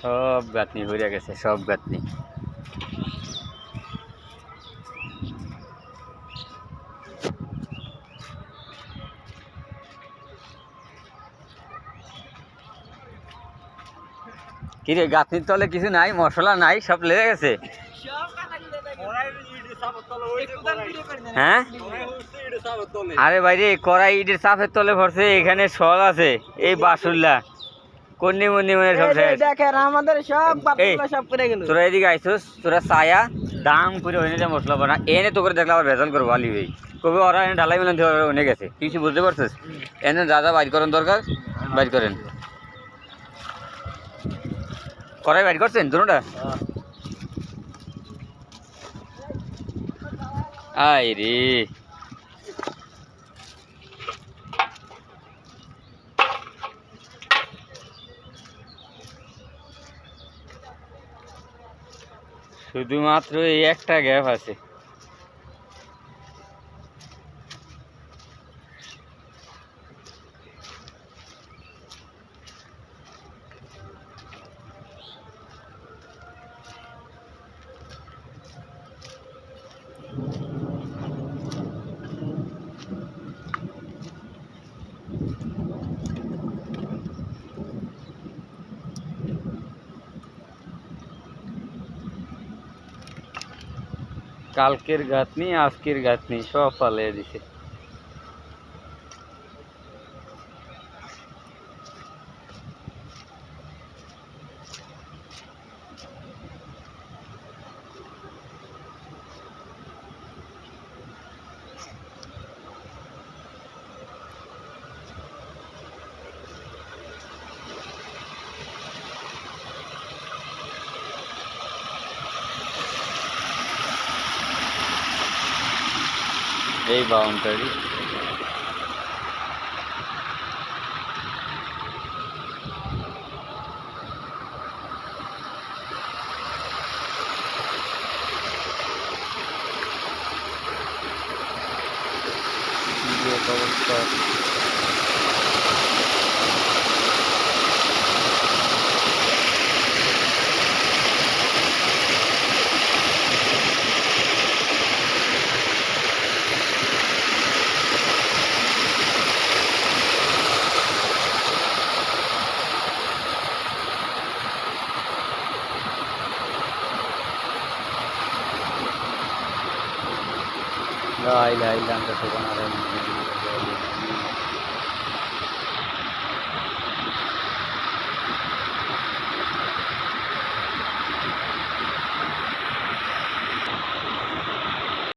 সব গাঁথনি হয়ে গেছে, সব গাঁথনি। কিরে গাঁথনির তলে কিছু নাই, মশলা নাই, সব লেগে গেছে। হ্যাঁ আরে ভাইরে কড়াই ইটের চাপের তলে ভরছে, এখানে সল আছে, এই বাসুল্লা কন্যা মন্দি মানে সব দেখেন আমাদের সব সব করে গেল। তোরা এদিকে আইসোস, তোরা ছায়া দাম করে ওইনে মশলা বানা এনে তো করে দেখলে আবার ভেজাল করবো আলি ভাই কবে ওরা এনে ঢালাই মিলান অনেক গেছে, কিছু বুঝতে পারছিস? এনে যা যা বাইর করেন দরকার বাইর করেন। কড়াই বাইর করছেন দুটোটা? আই রে শুধুমাত্র এই একটা গ্যাপ আছে। কালকের গাঁথনি আজকের গাঁথনি সব পালিয়ে দিছে। এই বাউন্ডারি অবস্থা। لا إله إلا أنت سبحانك